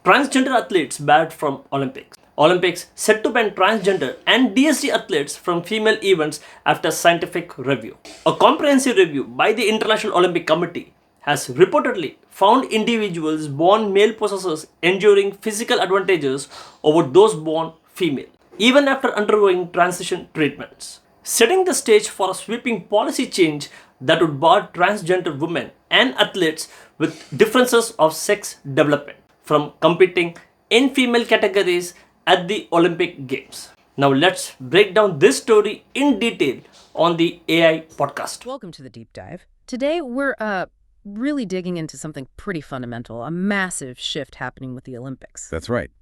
Transgender athletes banned from Olympics. Olympics set to ban transgender and DSD athletes from female events after scientific review. A comprehensive review by the International Olympic Committee has reportedly found individuals born male possessors enduring physical advantages over those born female, even after undergoing transition treatments, setting the stage for a sweeping policy change that would bar transgender women and athletes with differences of sex development from competing in female categories at the Olympic Games. Now let's break down this story in detail on the AI podcast. Welcome to the deep dive. Today we're really digging into something pretty fundamental, a massive shift happening with the Olympics. That's right.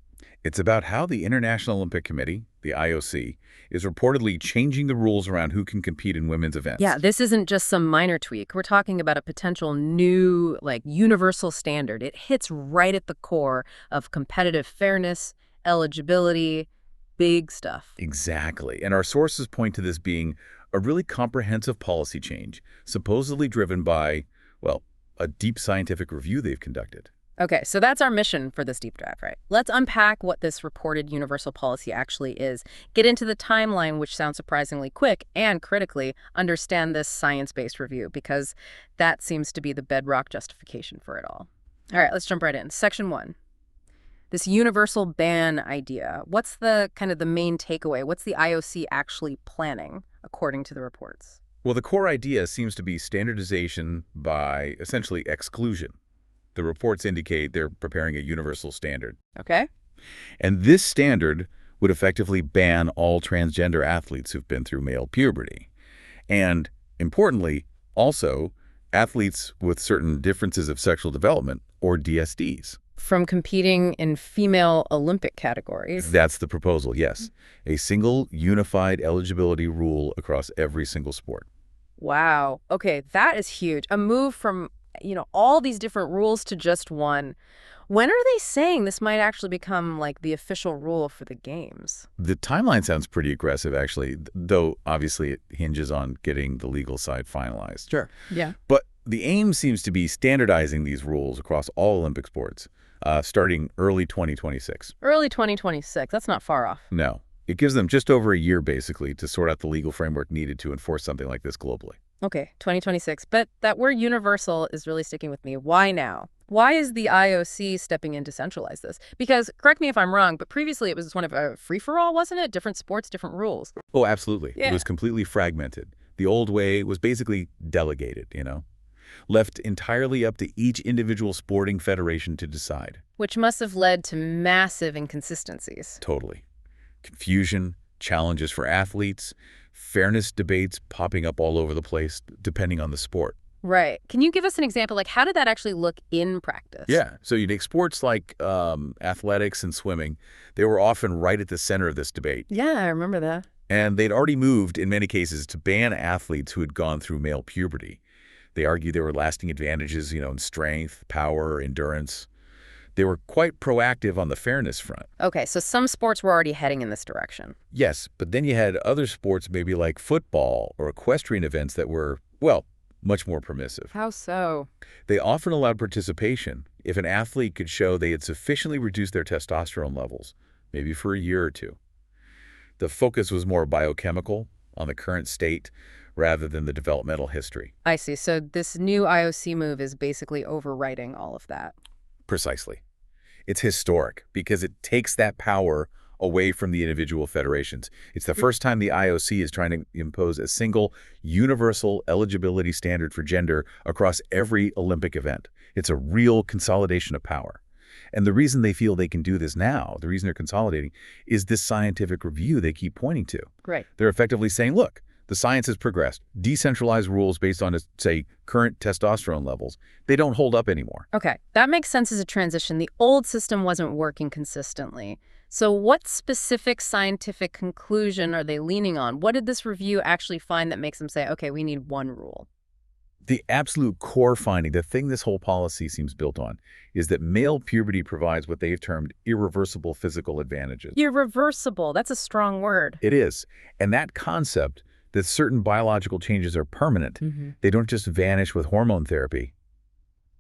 It's about how the International Olympic Committee, the IOC, is reportedly changing the rules around who can compete in women's events. Yeah, this isn't just some minor tweak. We're talking about a potential new, universal standard. It hits right at the core of competitive fairness, eligibility, big stuff. Exactly. And our sources point to this being a really comprehensive policy change, supposedly driven by, well, a deep scientific review they've conducted. Okay, so that's our mission for this deep dive, right? Let's unpack what this reported universal policy actually is, get into the timeline, which sounds surprisingly quick, and critically, understand this science-based review, because that seems to be the bedrock justification for it all. All right, let's jump right in. Section 1. This universal ban idea. What's the main takeaway? What's the IOC actually planning, according to the reports? Well, the core idea seems to be standardization by essentially exclusion. The reports indicate they're preparing a universal standard. Okay. And this standard would effectively ban all transgender athletes who've been through male puberty. And importantly, also athletes with certain differences of sexual development, or DSDs. From competing in female Olympic categories. That's the proposal, yes. A single unified eligibility rule across every single sport. Wow. Okay, that is huge. A move from all these different rules to just one. When are they saying this might actually become the official rule for the games? The timeline sounds pretty aggressive, actually, though obviously it hinges on getting the legal side finalized. Sure. Yeah. But the aim seems to be standardizing these rules across all Olympic sports, starting early 2026. Early 2026. That's not far off. No. It gives them just over a year, basically, to sort out the legal framework needed to enforce something like this globally. Okay, 2026. But that word universal is really sticking with me. Why now? Why is the IOC stepping in to centralize this? Because, correct me if I'm wrong, but previously it was one of a free-for-all, wasn't it? Different sports, different rules. Oh, absolutely. Yeah. It was completely fragmented. The old way was basically delegated, left entirely up to each individual sporting federation to decide. Which must have led to massive inconsistencies. Totally. Confusion, challenges for athletes, fairness debates popping up all over the place, depending on the sport. Right. Can you give us an example? How did that actually look in practice? Yeah. So you take sports like athletics and swimming. They were often right at the center of this debate. Yeah, I remember that. And they'd already moved, in many cases, to ban athletes who had gone through male puberty. They argued there were lasting advantages, in strength, power, endurance. They were quite proactive on the fairness front. Okay, so some sports were already heading in this direction. Yes, but then you had other sports, maybe like football or equestrian events that were, well, much more permissive. How so? They often allowed participation if an athlete could show they had sufficiently reduced their testosterone levels, maybe for a year or two. The focus was more biochemical, on the current state, rather than the developmental history. I see. So this new IOC move is basically overwriting all of that. Precisely. It's historic because it takes that power away from the individual federations. It's the first time the IOC is trying to impose a single universal eligibility standard for gender across every Olympic event. It's a real consolidation of power. And the reason they feel they can do this now, the reason they're consolidating, is this scientific review they keep pointing to. Right. They're effectively saying, look, the science has progressed. Decentralized rules based on, say, current testosterone levels, they don't hold up anymore. Okay, that makes sense as a transition. The old system wasn't working consistently. So what specific scientific conclusion are they leaning on? What did this review actually find that makes them say, okay, we need one rule? The absolute core finding, the thing this whole policy seems built on, is that male puberty provides what they've termed irreversible physical advantages. Irreversible, that's a strong word. It is. And that concept that certain biological changes are permanent. They don't just vanish with hormone therapy.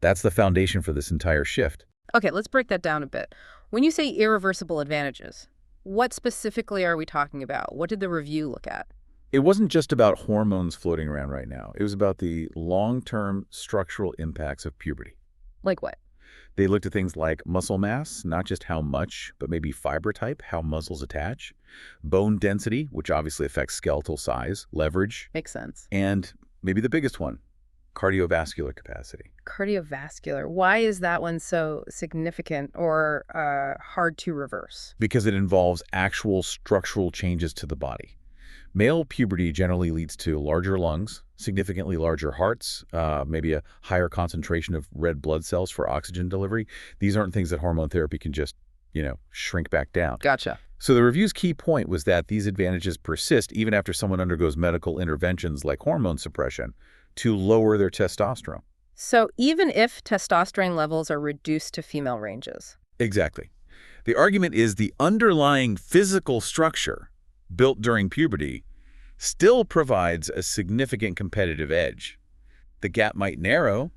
That's the foundation for this entire shift. Okay, let's break that down a bit. When you say irreversible advantages, what specifically are we talking about? What did the review look at? It wasn't just about hormones floating around right now. It was about the long-term structural impacts of puberty. Like what? They looked at things like muscle mass, not just how much, but maybe fiber type, how muscles attach, bone density, which obviously affects skeletal size, leverage, Makes sense. and maybe the biggest one, cardiovascular capacity. Cardiovascular. Why is that one so significant or hard to reverse? Because it involves actual structural changes to the body. Male puberty generally leads to larger lungs, significantly larger hearts, maybe a higher concentration of red blood cells for oxygen delivery. These aren't things that hormone therapy can just, shrink back down. Gotcha. So the review's key point was that these advantages persist even after someone undergoes medical interventions like hormone suppression to lower their testosterone. So even if testosterone levels are reduced to female ranges. Exactly. The argument is the underlying physical structure built during puberty still provides a significant competitive edge. The gap might narrow,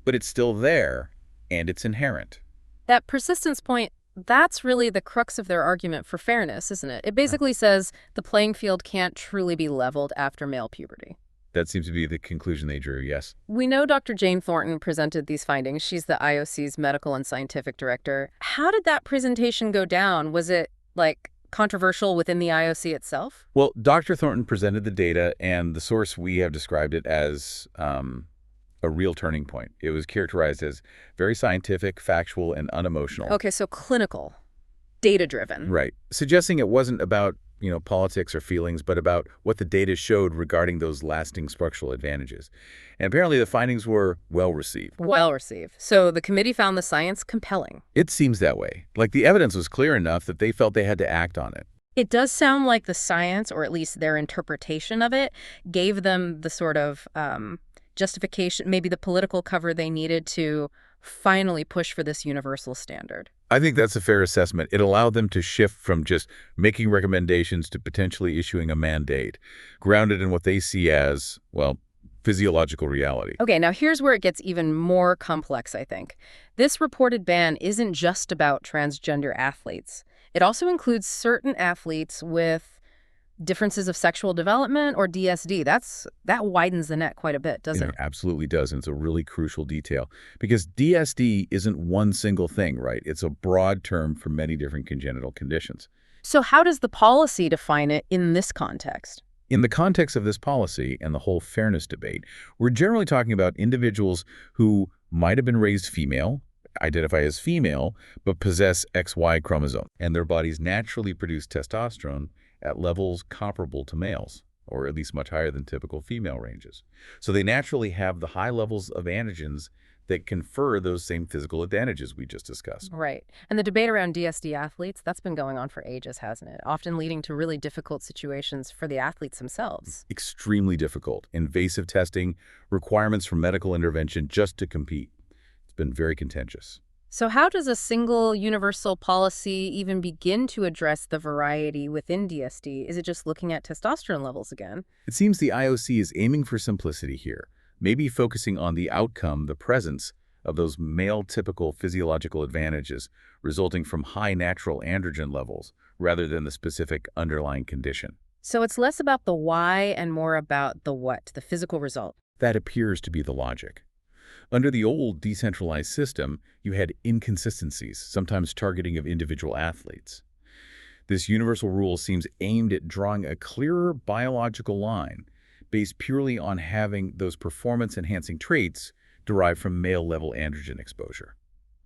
but it's still there, and it's inherent. That persistence point, that's really the crux of their argument for fairness, isn't it? It basically says the playing field can't truly be leveled after male puberty. That seems to be the conclusion they drew, yes. We know Dr. Jane Thornton presented these findings. She's the IOC's medical and scientific director. How did that presentation go down? Was it, controversial within the IOC itself? Well, Dr. Thornton presented the data, and the source we have described it as a real turning point. It was characterized as very scientific, factual, and unemotional. Okay, so clinical, data-driven. Right. Suggesting it wasn't about, politics or feelings, but about what the data showed regarding those lasting structural advantages. And apparently the findings were well received. Well received. So the committee found the science compelling. It seems that way. Like the evidence was clear enough that they felt they had to act on it. It does sound like the science, or at least their interpretation of it, gave them the sort of justification, maybe the political cover they needed to finally push for this universal standard. I think that's a fair assessment. It allowed them to shift from just making recommendations to potentially issuing a mandate, grounded in what they see as, physiological reality. Okay, now here's where it gets even more complex, I think. This reported ban isn't just about transgender athletes. It also includes certain athletes with differences of sexual development or DSD. That widens the net quite a bit, doesn't it? It absolutely does, and it's a really crucial detail. Because DSD isn't one single thing, right? It's a broad term for many different congenital conditions. So how does the policy define it in this context? In the context of this policy and the whole fairness debate, we're generally talking about individuals who might have been raised female, identify as female, but possess XY chromosome, and their bodies naturally produce testosterone at levels comparable to males, or at least much higher than typical female ranges. So they naturally have the high levels of androgens that confer those same physical advantages we just discussed. Right. And the debate around DSD athletes, that's been going on for ages, hasn't it? Often leading to really difficult situations for the athletes themselves. Extremely difficult. Invasive testing, requirements for medical intervention just to compete. It's been very contentious. So how does a single universal policy even begin to address the variety within DSD? Is it just looking at testosterone levels again? It seems the IOC is aiming for simplicity here, maybe focusing on the outcome, the presence of those male-typical physiological advantages resulting from high natural androgen levels rather than the specific underlying condition. So it's less about the why and more about the what, the physical result. That appears to be the logic. Under the old decentralized system, you had inconsistencies, sometimes targeting of individual athletes. This universal rule seems aimed at drawing a clearer biological line based purely on having those performance-enhancing traits derived from male-level androgen exposure.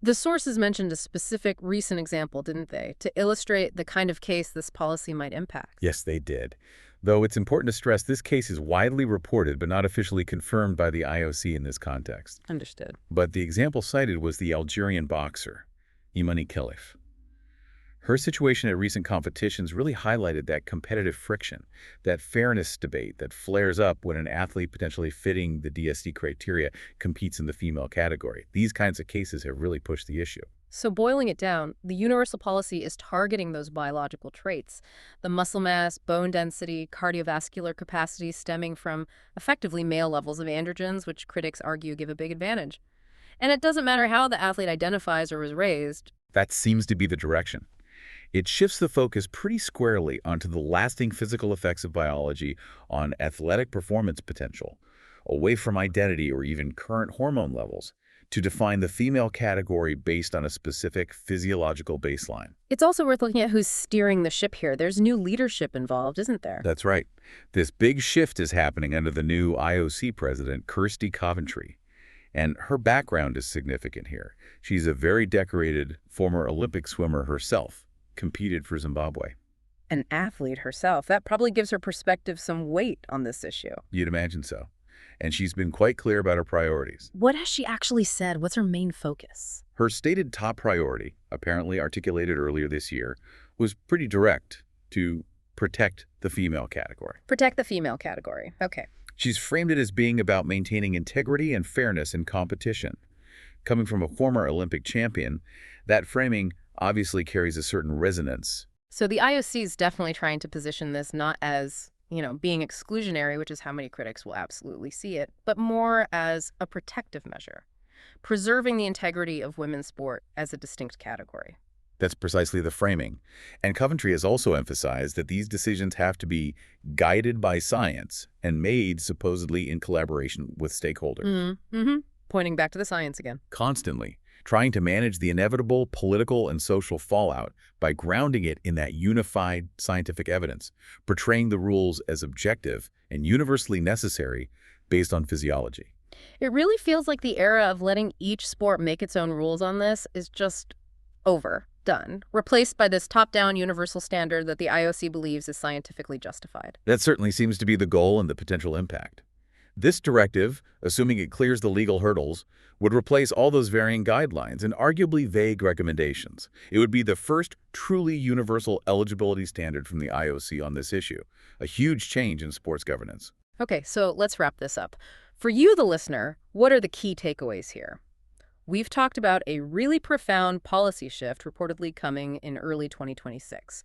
The sources mentioned a specific recent example, didn't they, to illustrate the kind of case this policy might impact? Yes, they did. Though it's important to stress this case is widely reported but not officially confirmed by the IOC in this context. Understood. But the example cited was the Algerian boxer, Imani Khelif. Her situation at recent competitions really highlighted that competitive friction, that fairness debate that flares up when an athlete potentially fitting the DSD criteria competes in the female category. These kinds of cases have really pushed the issue. So boiling it down, the universal policy is targeting those biological traits, the muscle mass, bone density, cardiovascular capacity stemming from effectively male levels of androgens, which critics argue give a big advantage. And it doesn't matter how the athlete identifies or was raised. That seems to be the direction. It shifts the focus pretty squarely onto the lasting physical effects of biology on athletic performance potential, away from identity or even current hormone levels, to define the female category based on a specific physiological baseline. It's also worth looking at who's steering the ship here. There's new leadership involved, isn't there? That's right. This big shift is happening under the new IOC president, Kirsty Coventry. And her background is significant here. She's a very decorated former Olympic swimmer herself, competed for Zimbabwe. An athlete herself. That probably gives her perspective some weight on this issue. You'd imagine so. And she's been quite clear about her priorities. What has she actually said? What's her main focus? Her stated top priority, apparently articulated earlier this year, was pretty direct: to protect the female category. Protect the female category. Okay. She's framed it as being about maintaining integrity and fairness in competition. Coming from a former Olympic champion, that framing obviously carries a certain resonance. So the IOC is definitely trying to position this not as, being exclusionary, which is how many critics will absolutely see it, but more as a protective measure, preserving the integrity of women's sport as a distinct category. That's precisely the framing. And Coventry has also emphasized that these decisions have to be guided by science and made supposedly in collaboration with stakeholders. Pointing back to the science again. Constantly trying to manage the inevitable political and social fallout by grounding it in that unified scientific evidence, portraying the rules as objective and universally necessary based on physiology. It really feels like the era of letting each sport make its own rules on this is just over. Done, replaced by this top-down universal standard that the IOC believes is scientifically justified. That certainly seems to be the goal and the potential impact. This directive, assuming it clears the legal hurdles, would replace all those varying guidelines and arguably vague recommendations. It would be the first truly universal eligibility standard from the IOC on this issue, a huge change in sports governance. Okay, so let's wrap this up. For you, the listener, what are the key takeaways here? We've talked about a really profound policy shift reportedly coming in early 2026.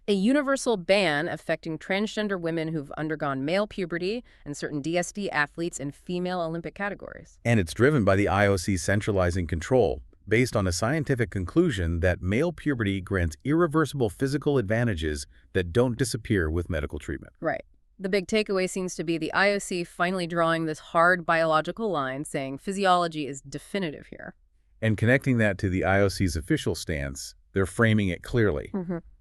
A universal ban affecting transgender women who've undergone male puberty and certain DSD athletes in female Olympic categories. And it's driven by the IOC centralizing control, based on a scientific conclusion that male puberty grants irreversible physical advantages that don't disappear with medical treatment. Right. The big takeaway seems to be the IOC finally drawing this hard biological line, saying physiology is definitive here. And connecting that to the IOC's official stance, they're framing it clearly.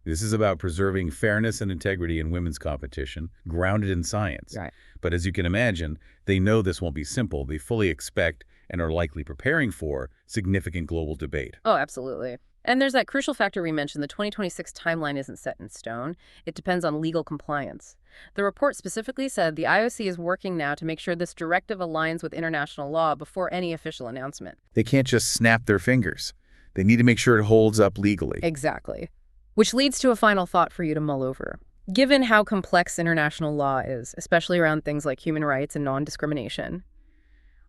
This is about preserving fairness and integrity in women's competition, grounded in science. Right. But as you can imagine, they know this won't be simple. They fully expect and are likely preparing for significant global debate. Oh, absolutely. And there's that crucial factor we mentioned. The 2026 timeline isn't set in stone. It depends on legal compliance. The report specifically said the IOC is working now to make sure this directive aligns with international law before any official announcement. They can't just snap their fingers. They need to make sure it holds up legally. Exactly. Which leads to a final thought for you to mull over. Given how complex international law is, especially around things like human rights and non-discrimination,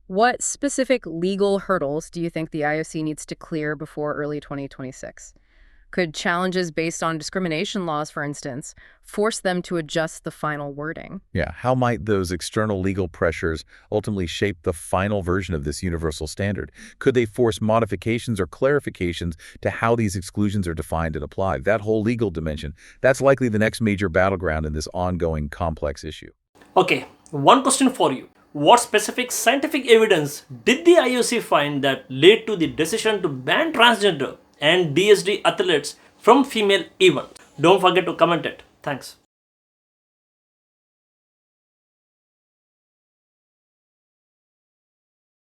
what specific legal hurdles do you think the IOC needs to clear before early 2026? Could challenges based on discrimination laws, for instance, force them to adjust the final wording? Yeah, how might those external legal pressures ultimately shape the final version of this universal standard? Could they force modifications or clarifications to how these exclusions are defined and applied? That whole legal dimension, that's likely the next major battleground in this ongoing complex issue. Okay, one question for you. What specific scientific evidence did the IOC find that led to the decision to ban transgender and DSD athletes from female events? Don't forget to comment it. Thanks.